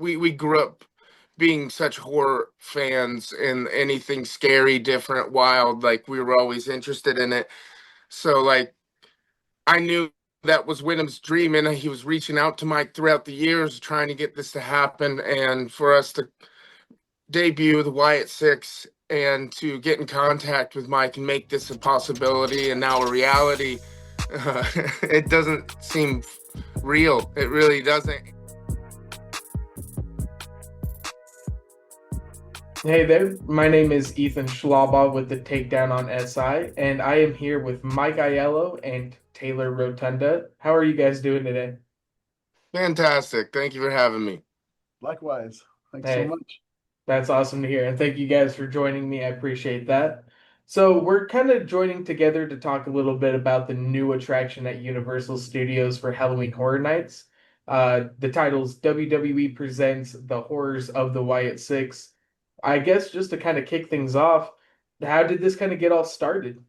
we grew up being such horror fans, and anything scary, different, wild, like we were always interested in it. So like I knew that was Wyndham's dream, and he was reaching out to Mike throughout the years trying to get this to happen, and for us to debut the Wyatt Sicks and to get in contact with Mike and make this a possibility and now a reality. It doesn't seem real. It really doesn't. Hey there, my name is Ethan Schlaba with the Takedown on SI, and I am here with Mike Aiello and Taylor Rotunda. How are you guys doing today? Fantastic. Thank you for having me. Likewise. Thanks so Hey, much. that's awesome to hear, and thank you guys for joining me. I appreciate that. So, we're kind of joining together to talk a little bit about the new attraction at Universal Studios for Halloween Horror Nights. The title's WWE Presents The Horrors of the Wyatt Six. I guess just to kind of kick things off, how did this kind of get all started?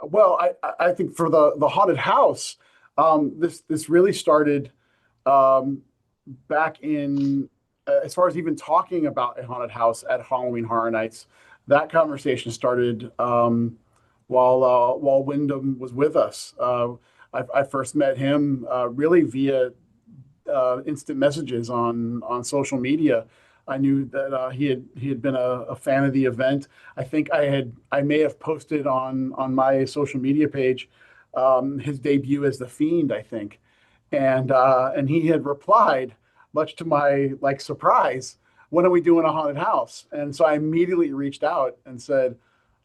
Well, I think for the haunted house, this really started um, back in as far as even talking about a haunted house at Halloween Horror Nights. That conversation started while Wyndham was with us. I first met him really via instant messages on social media. I knew that he had been a fan of the event. I think I may have posted on my social media page his debut as the Fiend, I think, and he had replied, much to my like surprise, when are we doing a haunted house? And so I immediately reached out and said,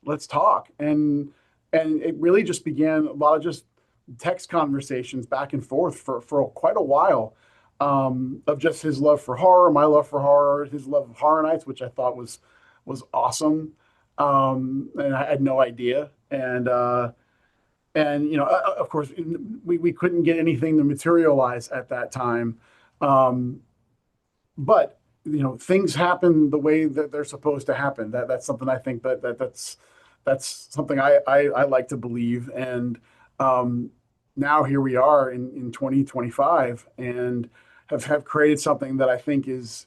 let's talk. And it really just began a lot of just text conversations back and forth for quite a while, of just his love for horror, my love for horror, his love of Horror Nights, which I thought was awesome. And I had no idea. And of course, we couldn't get anything to materialize at that time. Um, but things happen the way that they're supposed to happen. That's something I think that's something I like to believe. And um, now here we are in 2025, and have created something that I think is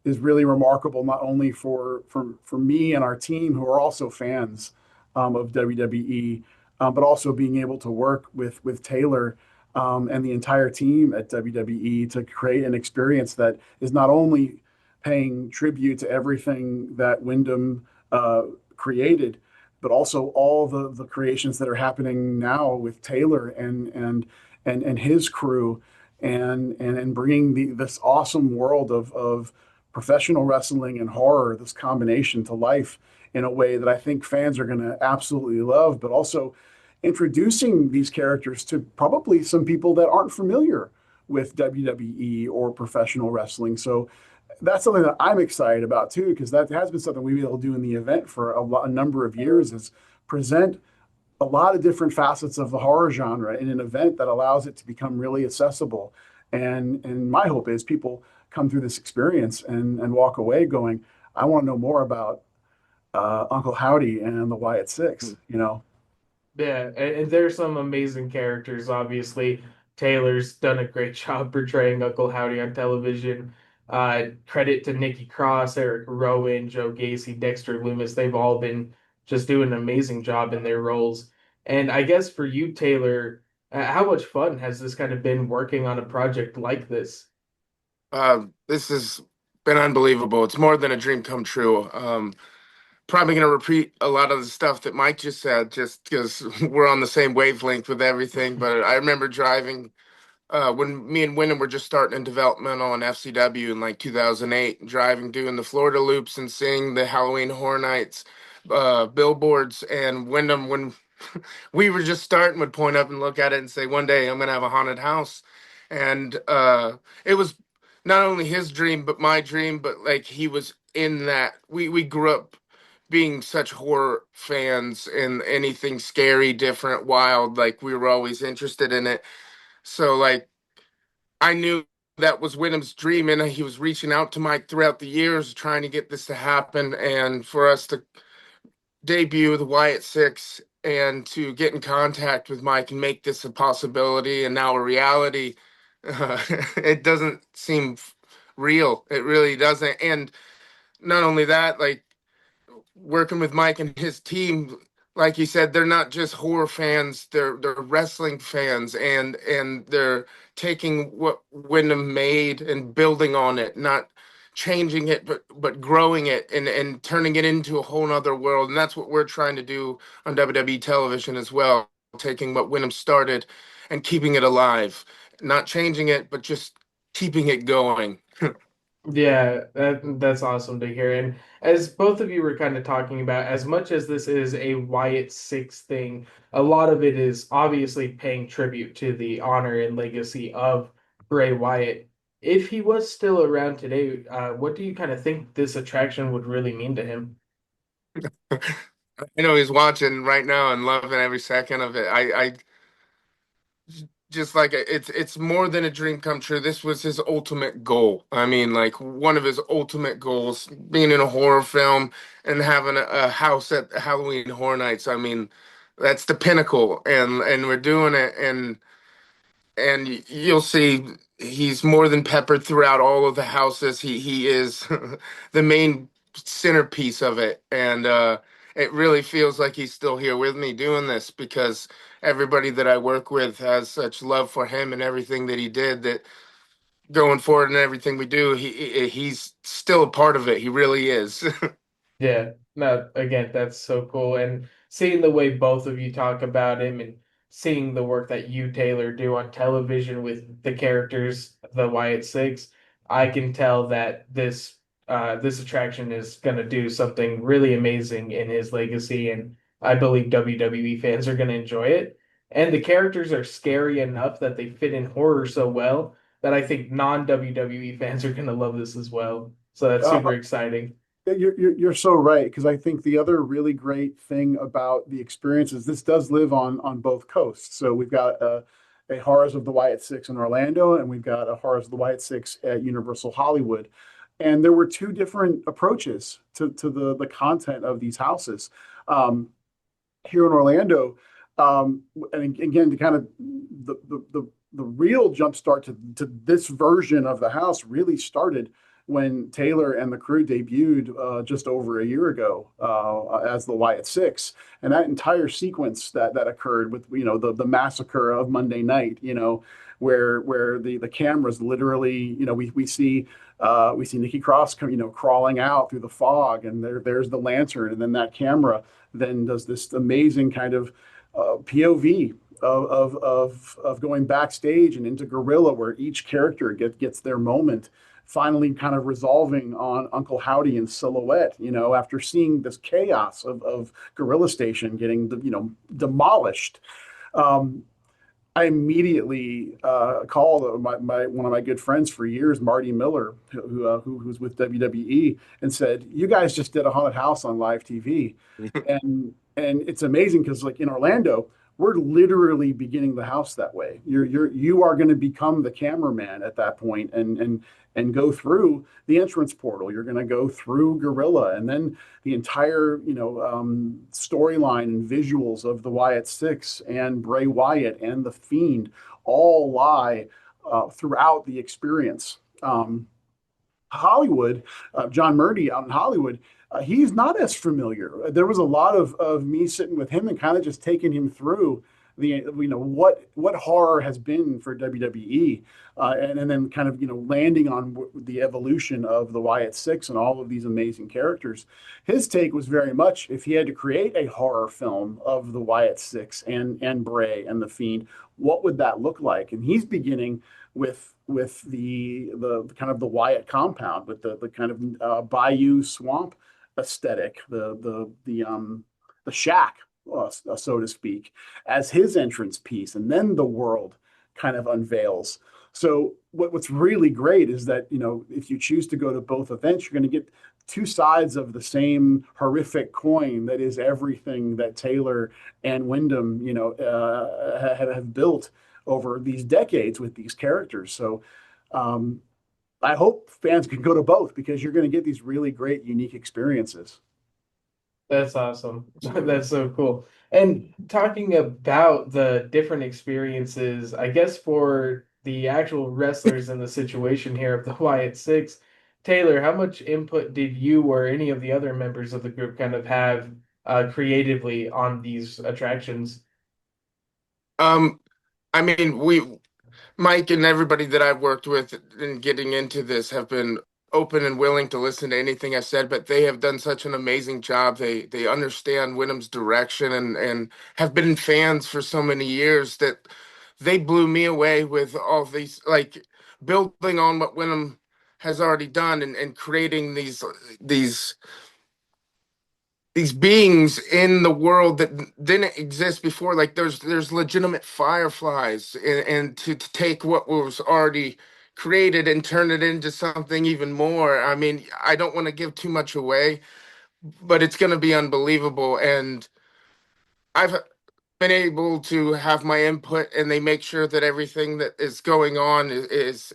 really remarkable, not only for me and our team who are also fans of WWE, but also being able to work with Taylor and the entire team at WWE to create an experience that is not only paying tribute to everything that Wyndham created, but also all the creations that are happening now with Taylor and his crew, and bringing this awesome world of professional wrestling and horror, this combination to life in a way that I think fans are going to absolutely love, but also introducing these characters to probably some people that aren't familiar with WWE or professional wrestling. So that's something that I'm excited about too, because that has been something we've been able to do in the event for a number of years, is present a lot of different facets of the horror genre in an event that allows it to become really accessible. And my hope is people come through this experience and walk away going, I want to know more about Uncle Howdy and the Wyatt Six. Yeah, and there's some amazing characters. Obviously, Taylor's done a great job portraying Uncle Howdy on television. Credit to Nikki Cross, Eric Rowan, Joe Gacy, Dexter Loomis. They've all been just doing an amazing job in their roles. And I guess for you, Taylor, how much fun has this kind of been working on a project like this? This has been unbelievable. It's more than a dream come true. Probably going to repeat a lot of the stuff that Mike just said, just because we're on the same wavelength with everything. But I remember driving when me and Wyndham were just starting in developmental and FCW in like 2008, driving, doing the Florida loops and seeing the Halloween Horror Nights billboards. And Wyndham, when we were just starting, would point up and look at it and say, one day I'm going to have a haunted house. And it was not only his dream, but my dream, but like he was in that. We grew up being such horror fans, and anything scary, different, wild, like we were always interested in it. So like I knew that was Wyndham's dream, and he was reaching out to Mike throughout the years trying to get this to happen, and for us to debut the Wyatt Six and to get in contact with Mike and make this a possibility and now a reality. it doesn't seem real. It really doesn't. And not only that, like working with Mike and his team, like you said, they're not just horror fans, they're wrestling fans, and they're taking what Wyndham made and building on it, not changing it, but growing it and turning it into a whole nother world. And that's what we're trying to do on WWE television as well, taking what Wyndham started and keeping it alive, not changing it, but just keeping it going. Yeah, that's awesome to hear. And as both of you were kind of talking about, as much as this is a Wyatt Six thing, a lot of it is obviously paying tribute to the honor and legacy of Bray Wyatt. If he was still around today, what do you kind of think this attraction would really mean to him? I know he's watching right now and loving every second of it. I just like it's more than a dream come true. This was his ultimate goal. I mean, like one of his ultimate goals, being in a horror film and having a house at Halloween Horror Nights. I mean, that's the pinnacle, and we're doing it, and you'll see he's more than peppered throughout all of the houses. He is the main centerpiece of it, and it really feels like he's still here with me doing this because everybody that I work with has such love for him and everything that he did that going forward and everything we do, he's still a part of it. He really is. Yeah, no, again, that's so cool. And seeing the way both of you talk about him and seeing the work that you, Taylor, do on television with the characters, the Wyatt Six, I can tell that this attraction is gonna do something really amazing in his legacy, and I believe WWE fans are gonna enjoy it. And the characters are scary enough that they fit in horror so well that I think non-WWE fans are gonna love this as well. So that's Uh, super exciting. you're so right, because I think the other really great thing about the experience is this does live on both coasts. So we've got a Horrors of the Wyatt Six in Orlando, and we've got a Horrors of the Wyatt Six at Universal Hollywood. And there were two different approaches to the content of these houses. Um, Here in Orlando, and again, to kind of the real jumpstart to this version of the house really started when Taylor and the crew debuted just over a year ago as the Wyatt Six, and that entire sequence that occurred with the massacre of Monday night, where the cameras literally, we see Nikki Cross crawling out through the fog, and there's the lantern, and then that camera then does this amazing kind of POV of going backstage and into Gorilla, where each character gets their moment, finally kind of resolving on Uncle Howdy in silhouette, after seeing this chaos of Gorilla Station getting, demolished. Um, I immediately called one of my good friends for years, Marty Miller, who's with WWE, and said, "You guys just did a haunted house on live TV," and it's amazing because like in Orlando, we're literally beginning the house that way. You are going to become the cameraman at that point, and go through the entrance portal. You're going to go through Gorilla, and then the entire storyline and visuals of the Wyatt Six and Bray Wyatt and the Fiend all lie throughout the experience. Hollywood, John Murdy out in Hollywood, he's not as familiar. There was a lot of me sitting with him and kind of just taking him through what horror has been for WWE, and then kind of landing on the evolution of the Wyatt Six and all of these amazing characters. His take was very much, if he had to create a horror film of the Wyatt Six and Bray and the Fiend, what would that look like? And he's beginning with the kind of the Wyatt compound, with the kind of bayou swamp aesthetic, the shack, so to speak, as his entrance piece, and then the world kind of unveils. So what's really great is that if you choose to go to both events, you're going to get two sides of the same horrific coin that is everything that Taylor and Wyndham have built over these decades with these characters. So um, I hope fans can go to both, because you're going to get these really great, unique experiences. That's awesome. That's so cool. And talking about the different experiences, I guess for the actual wrestlers in the situation here of the Wyatt Six. Taylor, how much input did you or any of the other members of the group kind of have creatively on these attractions? Um, I mean, Mike and everybody that I've worked with in getting into this have been open and willing to listen to anything I said, but they have done such an amazing job. They understand Wyndham's direction and have been fans for so many years that they blew me away with all these, like, building on what Wyndham has already done and creating these these beings in the world that didn't exist before. Like there's legitimate fireflies, and to take what was already created and turn it into something even more. I mean, I don't want to give too much away, but it's going to be unbelievable. And I've been able to have my input, and they make sure that everything that is going on is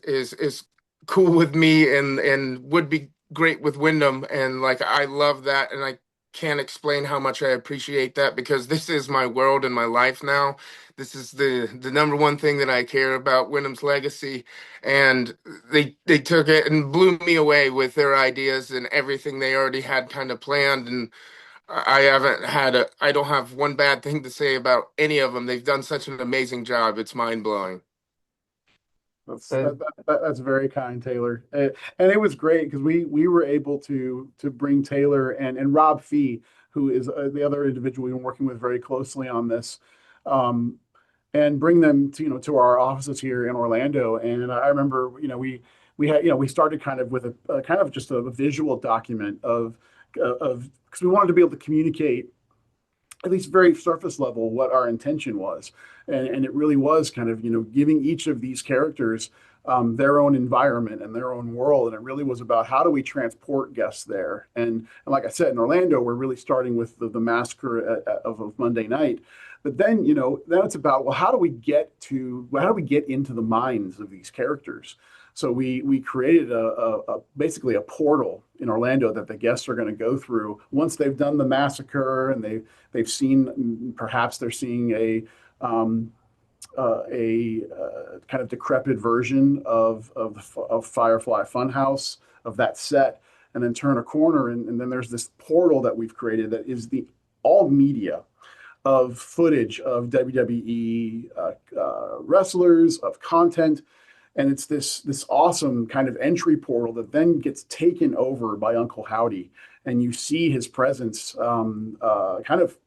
cool with me and would be great with Wyndham. And like I love that, and I can't explain how much I appreciate that, because this is my world and my life now. This is the number one thing that I care about, Wyndham's legacy. And they took it and blew me away with their ideas and everything they already had kind of planned. And I don't have one bad thing to say about any of them. They've done such an amazing job. It's mind blowing. That's very kind, Taylor. And it was great because we were able to bring Taylor and Rob Fee, who is the other individual we've been working with very closely on this, um, and bring them to to our offices here in Orlando. And I remember we had we started kind of with a kind of just a visual document of because we wanted to be able to communicate at least very surface level what our intention was, and it really was kind of giving each of these characters their own environment and their own world. And it really was about how do we transport guests there. And like I said, in Orlando we're really starting with the massacre of Monday night, but then then it's about, well, how do we get into the minds of these characters. So we created basically a portal in Orlando that the guests are going to go through once they've done the massacre, and they've seen, perhaps they're seeing a kind of decrepit version of Firefly Funhouse, of that set, and then turn a corner, and then there's this portal that we've created that is the all media of footage of WWE wrestlers, of content. And it's this awesome kind of entry portal that then gets taken over by Uncle Howdy, and you see his presence kind of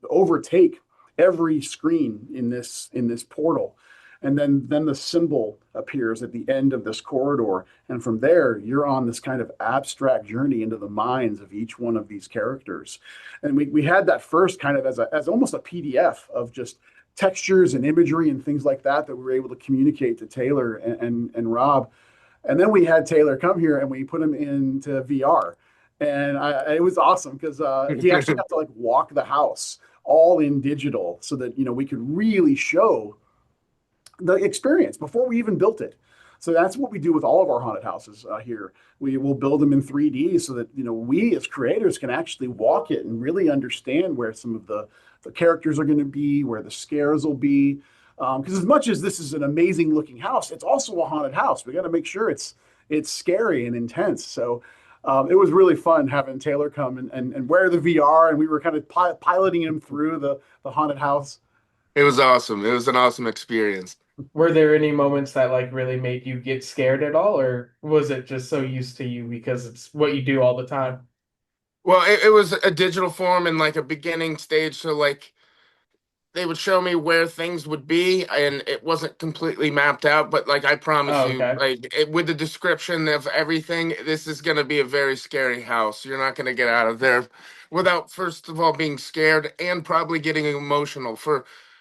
overtake every screen in this portal. And then the symbol appears at the end of this corridor, and from there you're on this kind of abstract journey into the minds of each one of these characters. And we had that first kind of as almost a PDF of just textures and imagery and things like that we were able to communicate to Taylor and Rob. And then we had Taylor come here and we put him into VR. And it was awesome because he actually got to like walk the house all in digital so that we could really show the experience before we even built it. So that's what we do with all of our haunted houses here. We will build them in 3D so that we as creators can actually walk it and really understand where some of the characters are going to be, where the scares will be. Because as much as this is an amazing looking house, it's also a haunted house. We got to make sure it's scary and intense. So it was really fun having Taylor come and wear the VR, and we were kind of piloting him through the haunted house. It was awesome. It was an awesome experience. Were there any moments that like really made you get scared at all, or was it just so used to you because it's what you do all the time? Well, it was a digital form and like a beginning stage. So like they would show me where things would be, and it wasn't completely mapped out, but like I promise Oh, you, okay. with the description of everything, this is going to be a very scary house. You're not going to get out of there without first of all being scared and probably getting emotional.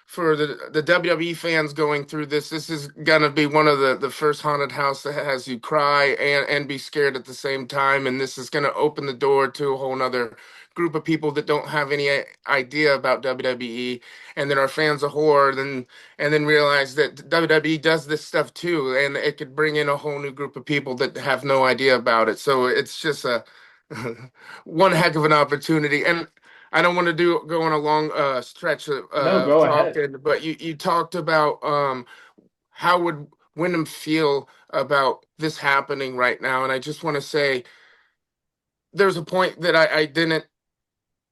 For the WWE fans going through this is going to be one of the first haunted house that has you cry and be scared at the same time. And this is going to open the door to a whole nother group of people that don't have any idea about WWE, and then are fans of horror, and then realize that WWE does this stuff too, and it could bring in a whole new group of people that have no idea about it. So it's just a one heck of an opportunity. And I don't want to go on a long stretch No, of go ahead. talking, but you talked about how would Wyndham feel about this happening right now. And I just want to say there's a point that I didn't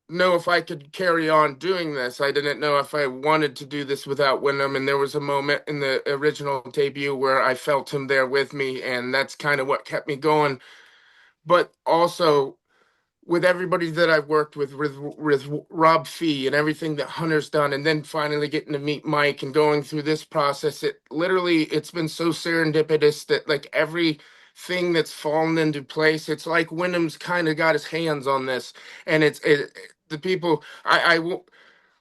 know if I could carry on doing this. I didn't know if I wanted to do this without Wyndham. And there was a moment in the original debut where I felt him there with me, and that's kind of what kept me going. But also, with everybody that I've worked with Rob Fee and everything that Hunter's done, and then finally getting to meet Mike and going through this process, it's been so serendipitous that like everything that's fallen into place, it's like Wyndham's kind of got his hands on this, and the people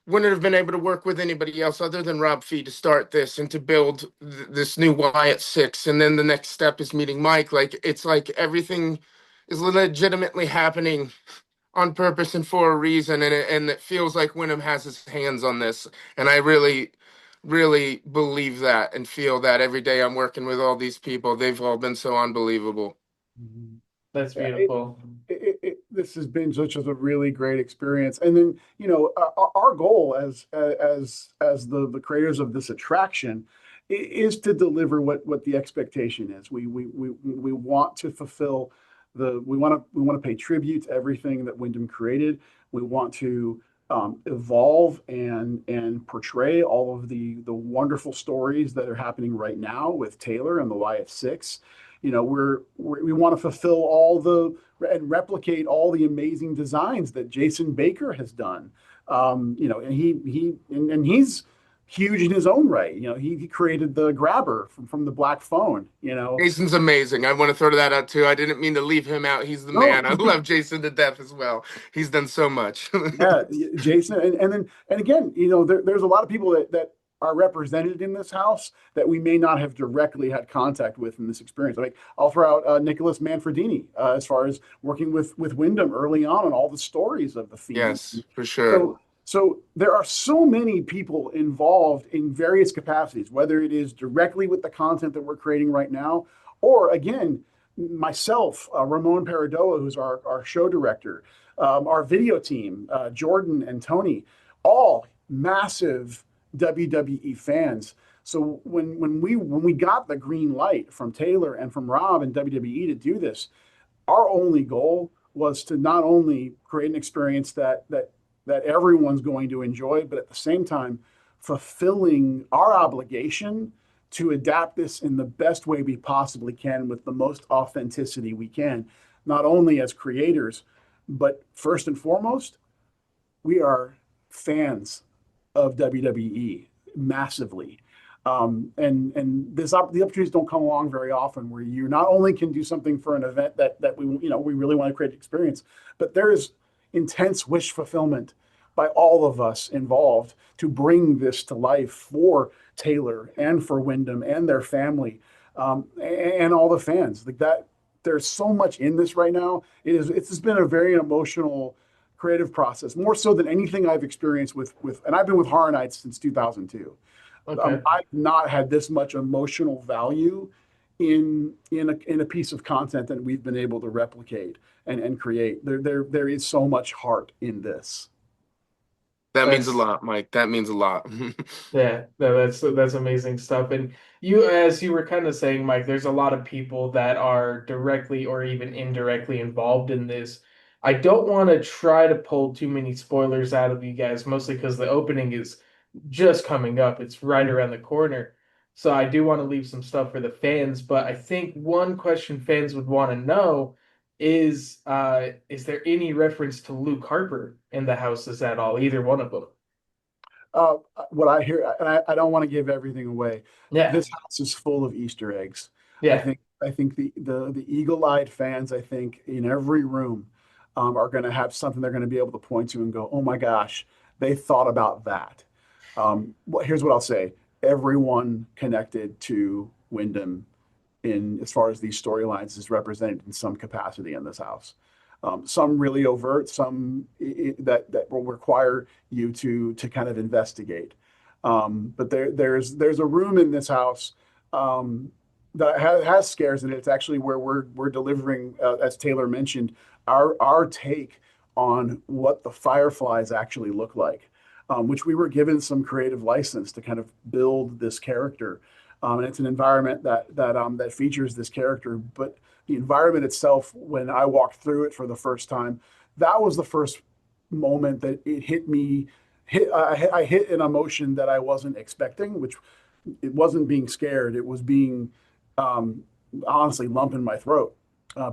wouldn't have been able to work with anybody else other than Rob Fee to start this and to build this new Wyatt Six, and then the next step is meeting Mike. Like it's like everything is legitimately happening on purpose and for a reason, and it feels like Wyndham has his hands on this, and I really, really believe that and feel that every day I'm working with all these people. They've all been so unbelievable. Mhm. That's Yeah, beautiful. this has been such a really great experience. And then, our goal as the creators of this attraction is to deliver what the expectation is. We want to fulfill we want to pay tribute to everything that Wyndham created. We want to evolve and portray all of the wonderful stories that are happening right now with Taylor and the Wyatt Six. We want to fulfill all the and replicate all the amazing designs that Jason Baker has done. And he's huge in his own right. He created the grabber from the Black Phone. Jason's amazing. I want to throw that out too. I didn't mean to leave him out. He's the No, man. I love Jason to death as well. He's done so much. yeah, Jason, and again, there's a lot of people that are represented in this house that we may not have directly had contact with in this experience. Like I'll throw out Nicholas Manfredini as far as working with Wyndham early on all the stories of the Fiend. Yes, for sure. So there are so many people involved in various capacities, whether it is directly with the content that we're creating right now, or again, myself, Ramon Paradoa, who's our show director, our video team, Jordan and Tony, all massive WWE fans. So when we got the green light from Taylor and from Rob and WWE to do this, our only goal was to not only create an experience that everyone's going to enjoy, but at the same time, fulfilling our obligation to adapt this in the best way we possibly can with the most authenticity we can, not only as creators, but first and foremost, we are fans of WWE massively. And the opportunities don't come along very often where you not only can do something for an event that we really want to create an experience, but there is intense wish fulfillment by all of us involved to bring this to life for Taylor and for Wyndham and their family, and all the fans. Like that, there's so much in this right now. It's been a very emotional creative process, more so than anything I've experienced and I've been with Horror Nights since 2002. Okay. I've not had this much emotional value in a piece of content that we've been able to replicate and create. There is so much heart in this. That means a That's lot, Mike. That means a lot. Yeah, no, that's amazing stuff. And you, as you were kind of saying, Mike, there's a lot of people that are directly or even indirectly involved in this. I don't want to try to pull too many spoilers out of you guys, mostly because the opening is just coming up. It's right around the corner. So I do want to leave some stuff for the fans, but I think one question fans would want to know is there any reference to Luke Harper in the houses at all, either one of them? Uh, what I hear, and I don't want to give everything away. Yeah. This house is full of Easter eggs. I Yeah. think I think the eagle-eyed fans, I think in every room, are going to have something they're going to be able to point to and go, "Oh my gosh, they thought about that." Here's what I'll say: everyone connected to Wyndham in as far as these storylines is represented in some capacity in this house. Some really overt, some that will require you to kind of investigate. But there's a room in this house that has scares in it. It's actually where we're delivering, as Taylor mentioned, our take on what the fireflies actually look like, which we were given some creative license to kind of build this character. and it's an environment that features this character. But the environment itself, when I walked through it for the first time, that was the first moment that it hit me. I hit an emotion that I wasn't expecting, which it wasn't being scared. It was being um, honestly lump in my throat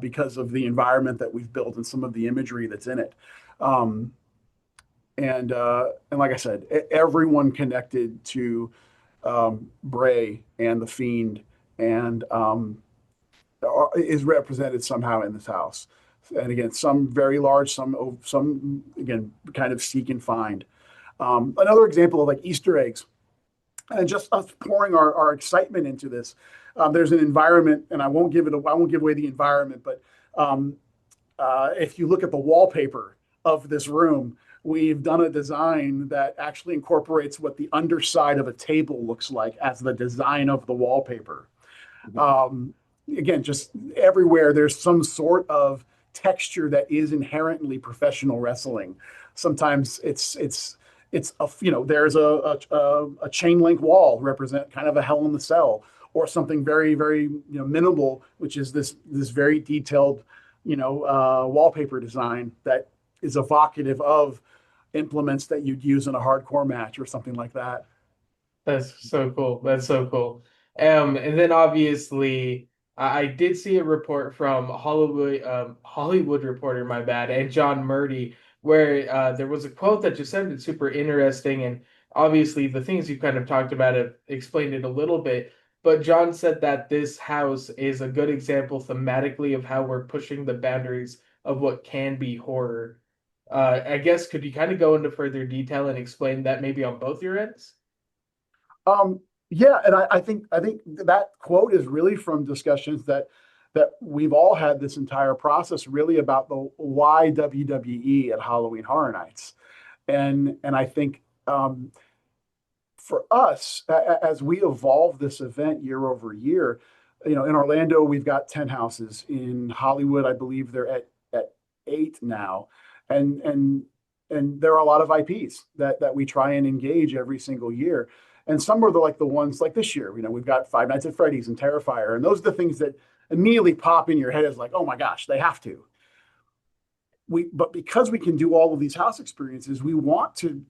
because of the environment that we've built and some of the imagery that's in it. Um, and like I said, everyone connected to Bray and the Fiend and is represented somehow in this house. And again, some very large, some again kind of seek and find. Another example of like Easter eggs and just us pouring our excitement into this. There's an environment, and I won't give away the environment, but um, if you look at the wallpaper of this room, we've done a design that actually incorporates what the underside of a table looks like as the design of the wallpaper. Um, Again, just everywhere there's some sort of texture that is inherently professional wrestling. Sometimes it's a there's a chain link wall represent kind of a hell in the cell or something very minimal, which is this very detailed wallpaper design that is evocative of implements that you'd use in a hardcore match or something like that. That's so cool. That's so cool. And then obviously, I did see a report from Hollywood Reporter, my bad, and John Murdy, where there was a quote that just sounded super interesting, and obviously the things you kind of talked about have explained it a little bit. But John said that this house is a good example thematically of how we're pushing the boundaries of what can be horror. I guess could you kind of go into further detail and explain that maybe on both your ends? Yeah, and I think that quote is really from discussions that we've all had this entire process really about the why WWE at Halloween Horror Nights, and I think for us as we evolve this event year over year, in Orlando we've got 10 houses. In Hollywood, I believe they're at 8 now, and there are a lot of IPs that we try and engage every single year. And some are like the ones like this year, we've got Five Nights at Freddy's and Terrifier, and those are the things that immediately pop in your head as like, oh my gosh, they have to. But because we can do all of these house experiences, we want to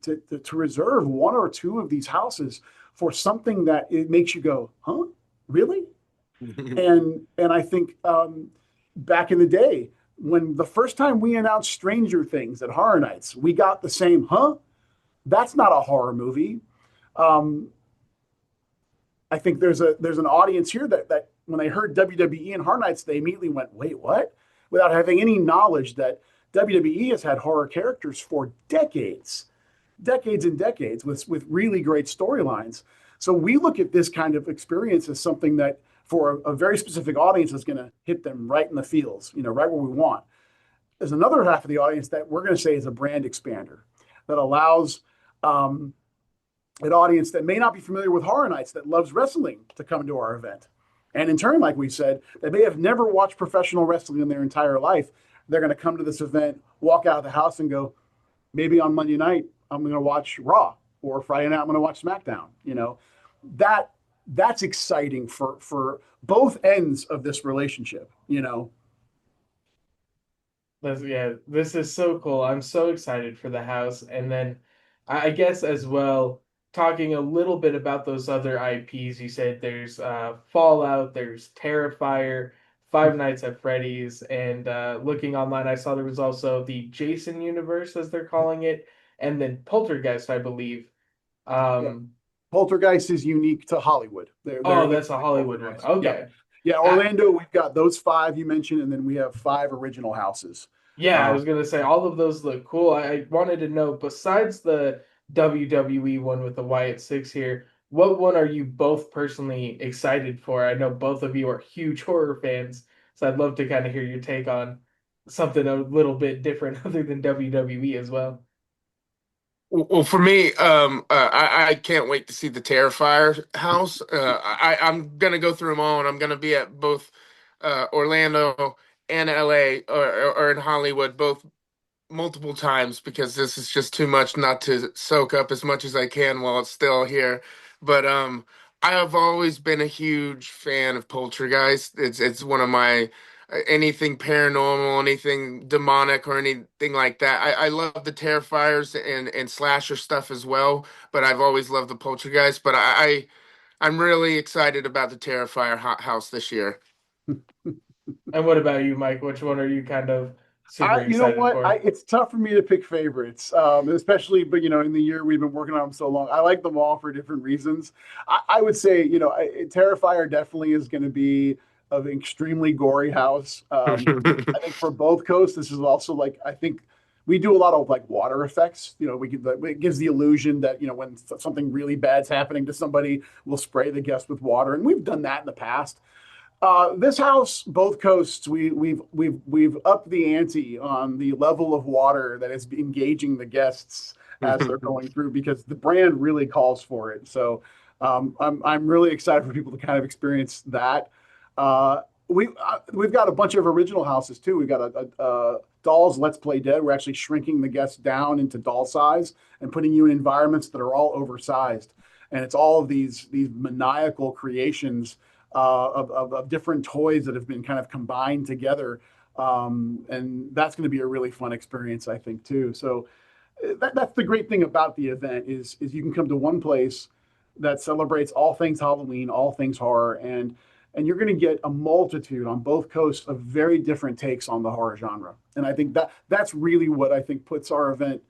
reserve one or two of these houses for something that it makes you go, huh, really? And I think back in the day when the first time we announced Stranger Things at Horror Nights, we got the same, huh? That's not a horror movie. Um, I think there's an audience here that when they heard WWE and Horror Nights, they immediately went, wait, what? Without having any knowledge that WWE has had horror characters for decades and decades with really great storylines. So we look at this kind of experience as something that for a very specific audience is going to hit them right in the feels, right where we want. There's another half of the audience that we're going to say is a brand expander that allows an audience that may not be familiar with Horror Nights that loves wrestling to come to our event. And in turn, like we said, they may have never watched professional wrestling in their entire life. They're going to come to this event, walk out of the house and go, maybe on Monday night, I'm going to watch Raw, or Friday night, I'm going to watch SmackDown. That's exciting for both ends of this relationship. Yeah, this is so cool. I'm so excited for the house. And then I guess as well, talking a little bit about those other IPs, you said there's Fallout, there's Terrifier, Five Nights at Freddy's, and looking online, I saw there was also the Jason universe, as they're calling it, and then Poltergeist, I believe. Yeah. Um, Poltergeist is unique to Hollywood. They're oh, that's a Hollywood one. Poltergeist. Yeah. Okay. Yeah, I, Orlando, we've got those 5 you mentioned, and then we have 5 original houses. Yeah, I Um, was gonna say all of those look cool. I wanted to know, besides the WWE one with the Wyatt Six here, what one are you both personally excited for? I know both of you are huge horror fans, so I'd love to kind of hear your take on something a little bit different other than WWE as well. Well, for me, I can't wait to see the Terrifier house. I'm gonna go through them all, and I'm gonna be at both Orlando and LA, or in Hollywood, both multiple times, because this is just too much not to soak up as much as I can while it's still here. But I have always been a huge fan of Poltergeist. It's one of my anything paranormal, anything demonic, or anything like that. I love the Terrifiers and slasher stuff as well, but I've always loved the Poltergeist. But I'm really excited about the Terrifier house this year. And what about you, Mike? Which one are you kind of super You know excited what? for? It's tough for me to pick favorites, especially, but in the year we've been working on them so long, I like them all for different reasons. I would say, Terrifier definitely is going to be of an extremely gory house. I think for both coasts, this is also like I think we do a lot of like water effects. It gives the illusion that when something really bad's happening to somebody, we'll spray the guest with water, and we've done that in the past. This house, both coasts, we've upped the ante on the level of water that is engaging the guests as they're going through because the brand really calls for it. So I'm really excited for people to kind of experience that. We've got a bunch of original houses too. We've got a Dolls Let's Play Dead. We're actually shrinking the guests down into doll size and putting you in environments that are all oversized. And it's all of these maniacal creations of different toys that have been kind of combined together. And that's going to be a really fun experience, I think, too. So that's the great thing about the event is you can come to one place that celebrates all things Halloween, all things horror, and you're going to get a multitude on both coasts of very different takes on the horror genre. And I think that's really what I think puts our event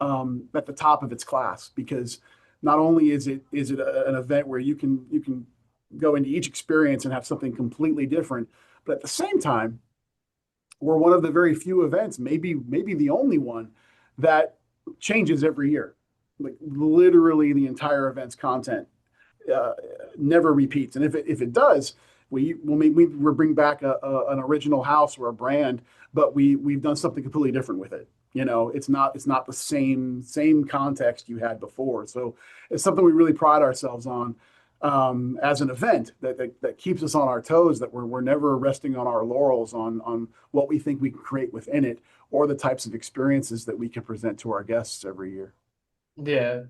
at the top of its class because not only is it an event where you can go into each experience and have something completely different. But at the same time, we're one of the very few events, maybe the only one, that changes every year. Like literally the entire event's content uh, never repeats. And if it does, we'll bring back an original house or a brand, but we've done something completely different with it. It's not the same context you had before. So it's something we really pride ourselves on as an event that keeps us on our toes, that we're never resting on our laurels on what we think we can create within it or the types of experiences that we can present to our guests every year. Yeah,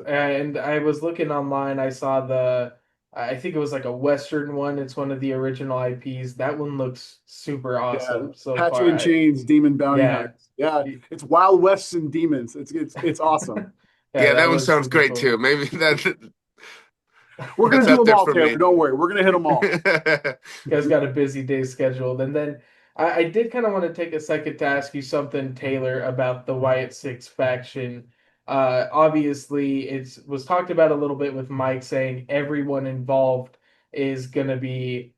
and I was looking online. I saw I think it was like a Western one. It's one of the original IPs. That one looks super Yeah, awesome so Hatchet far. and Chains, Demon Bounty Yeah, Hunters. Yeah, it's Wild Wests and demons. It's awesome. yeah, Yeah, that that one looks sounds super great cool. too. Maybe We're gonna that's do up them there all, for Taylor. me. Don't worry. We're gonna hit them all. You guys got a busy day scheduled. And then I did kind of want to take a second to ask you something, Taylor, about the Wyatt Six faction. Obviously, it was talked about a little bit with Mike saying everyone involved is going to be,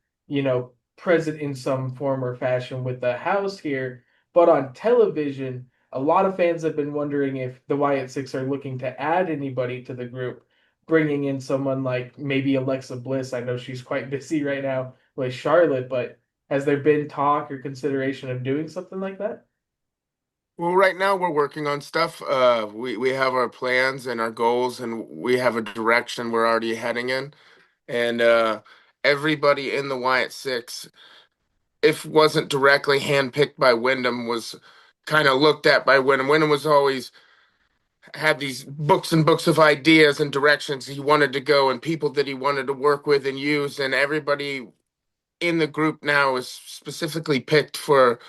present in some form or fashion with the house here. But on television, a lot of fans have been wondering if the Wyatt Six are looking to add anybody to the group, bringing in someone like maybe Alexa Bliss. I know she's quite busy right now with Charlotte, but has there been talk or consideration of doing something like that? Well, right now we're working on stuff. We have our plans and our goals, and we have a direction we're already heading in. And everybody in the Wyatt Six, if wasn't directly handpicked by Wyndham, was kind of looked at by Wyndham. Wyndham was always had these books and books of ideas and directions he wanted to go, and people that he wanted to work with and use. And everybody in the group now is specifically picked for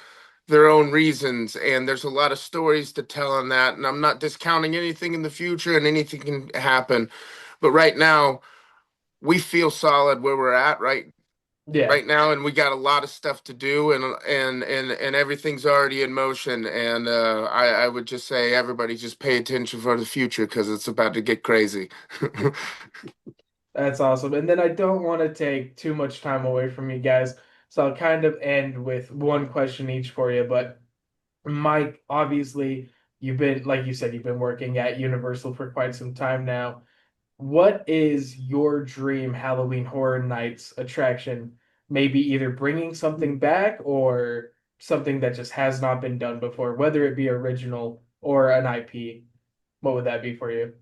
their own reasons, and there's a lot of stories to tell on that, and I'm not discounting anything in the future, and anything can happen, but right now we feel solid where we're at Yeah, right now, and we got a lot of stuff to do, and everything's already in motion, and I would just say everybody just pay attention for the future because it's about to get crazy. that's awesome. And then I don't want to take too much time away from you guys, so I'll kind of end with one question each for you. But Mike, obviously, like you said, you've been working at Universal for quite some time now. What is your dream Halloween Horror Nights attraction? Maybe either bringing something back or something that just has not been done before, whether it be original or an IP. What would that be for you?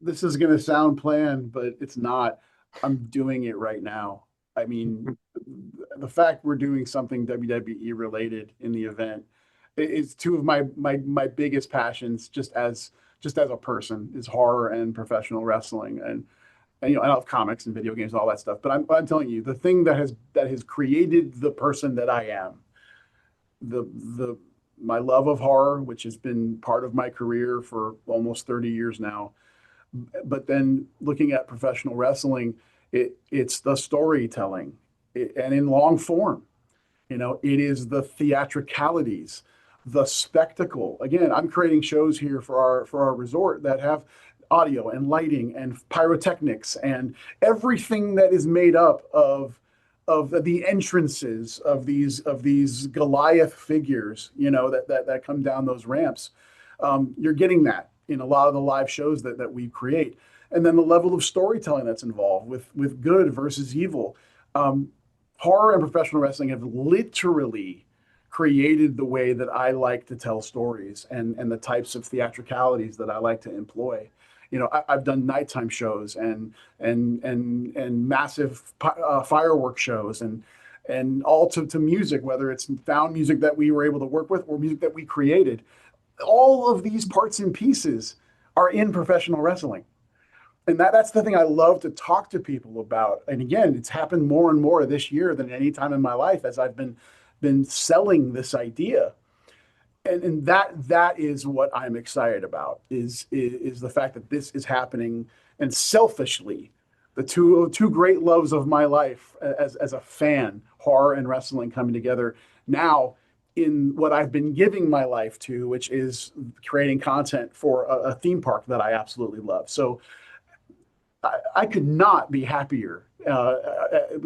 This is going to sound planned, but it's not. I'm doing it right now. I mean, the fact we're doing something WWE related in the event is two of my biggest passions just as a person is horror and professional wrestling. And And I love comics and video games and all that stuff. But I'm telling you, the thing that has created the person that I am, the my love of horror, which has been part of my career for almost 30 years now. But then looking at professional wrestling, it's the storytelling, and in long form. It is the theatricalities, the spectacle. Again, I'm creating shows here for our resort that have audio and lighting and pyrotechnics and everything that is made up of the entrances of these Goliath figures, that come down those ramps. You're getting that in a lot of the live shows that we create. And then the level of storytelling that's involved with good versus evil. Horror and professional wrestling have literally created the way that I like to tell stories and the types of theatricalities that I like to employ. I've done nighttime shows and massive firework shows and all to music, whether it's found music that we were able to work with or music that we created. All of these parts and pieces are in professional wrestling. And that's the thing I love to talk to people about. And again, it's happened more and more this year than any time in my life as I've been selling this idea. And that is what I'm excited about is the fact that this is happening. And selfishly, the two great loves of my life as a fan, horror and wrestling, coming together now in what I've been giving my life to, which is creating content for a theme park that I absolutely love. So I could not be happier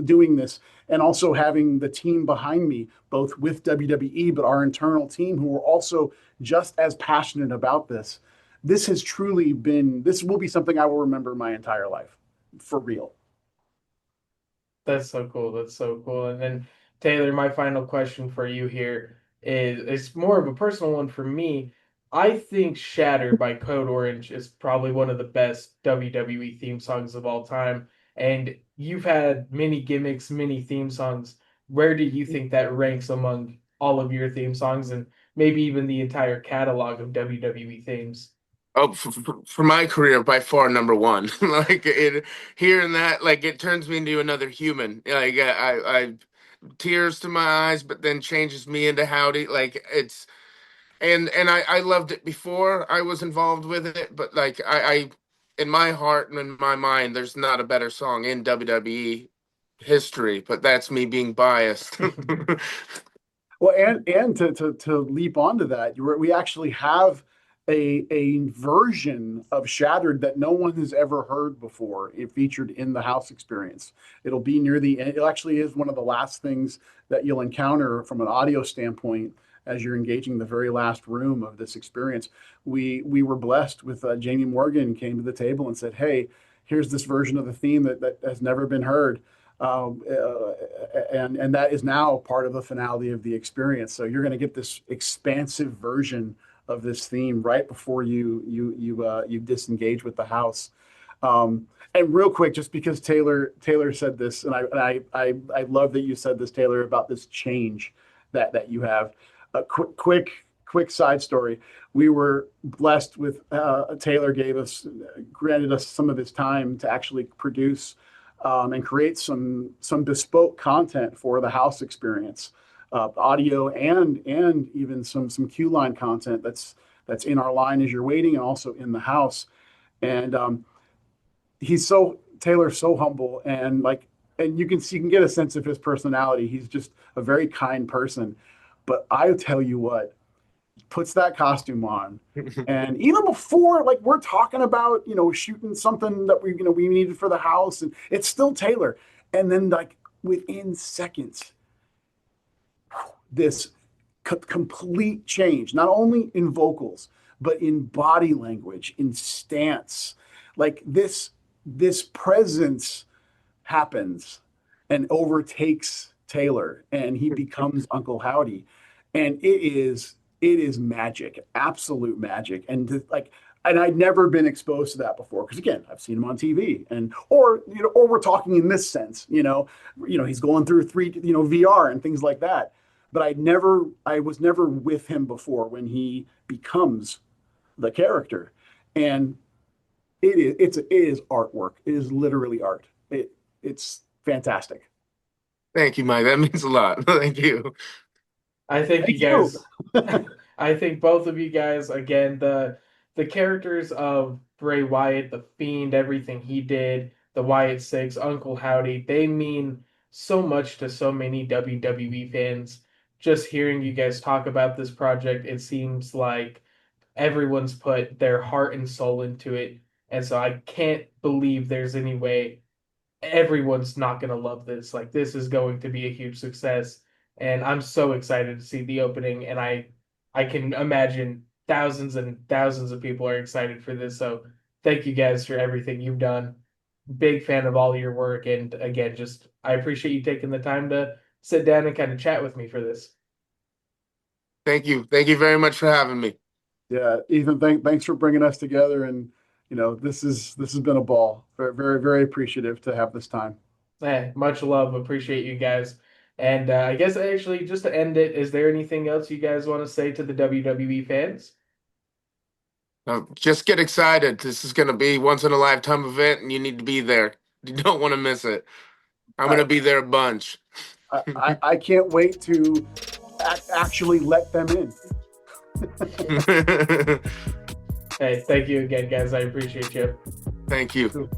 doing this, and also having the team behind me, both with WWE, but our internal team, who are also just as passionate about this. This has truly been, this will be something I will remember my entire life, for real. That's so cool. That's so cool. And then Taylor, my final question for you here is it's more of a personal one for me. I think Shatter by Code Orange is probably one of the best WWE theme songs of all time. And you've had many gimmicks, many theme songs. Where do you think that ranks among all of your theme songs and maybe even the entire catalog of WWE themes? Oh, for my career, by far number one. Like it, hearing that, like it turns me into another human. Like I tears to my eyes, but then changes me into Howdy. Like it's and I loved it before I was involved with it, but like I in my heart and in my mind, there's not a better song in WWE history. But that's me being biased. Well, and to leap onto that, we actually have a version of Shattered that no one has ever heard before. It featured in the house experience. It'll be near the end. It actually is one of the last things that you'll encounter from an audio standpoint as you're engaging the very last room of this experience. We were blessed with Jamie Morgan came to the table and said, "Hey, here's this version of the theme that has never been heard." Um, uh, and that is now part of the finality of the experience. So you're going to get this expansive version of this theme right before you disengage with the house. And real quick, just because Taylor said this, and I love that you said this, Taylor, about this change that you have. A quick side story. We were blessed with Taylor granted us some of his time to actually produce and create some bespoke content for the house experience, audio and even some queue line content that's in our line as you're waiting and also in the house. And Taylor's so humble and you can get a sense of his personality. He's just a very kind person. But I tell you what, puts that costume on. And even before, like we're talking about, shooting something that we needed for the house, and it's still Taylor. And then like within seconds, this complete change, not only in vocals, but in body language, in stance, like this presence happens and overtakes Taylor, and he becomes Uncle Howdy, and it is magic, absolute magic, and I'd never been exposed to that before because again, I've seen him on TV, or we're talking in this sense, he's going through VR and things like that, but I was never with him before when he becomes the character, and It is artwork. It is literally art. It's fantastic. Thank you, Mike. That means a lot. Thank you. I think you Thank you. guys, I think both of you guys, again, the characters of Bray Wyatt, the Fiend, everything he did, the Wyatt Sicks, Uncle Howdy, they mean so much to so many WWE fans. Just hearing you guys talk about this project, it seems like everyone's put their heart and soul into it. And so I can't believe there's any way everyone's not going to love this. Like this is going to be a huge success, and I'm so excited to see the opening. And I can imagine thousands and thousands of people are excited for this. So thank you guys for everything you've done. Big fan of all your work, and again, just I appreciate you taking the time to sit down and kind of chat with me for this. Thank you. Thank you very much for having me. Yeah, Ethan, thanks for bringing us together. And this has been a ball. Very, very, very appreciative to have this time. Much love, appreciate you guys. And I guess actually, just to end it, is there anything else you guys want to say to the WWE fans? Just get excited. This is going to be once in a lifetime event, and you need to be there. You don't want to miss it. I'm going I, to be there a bunch. I can't wait to actually let them in. Hey, thank you again, guys. I appreciate you. Thank you.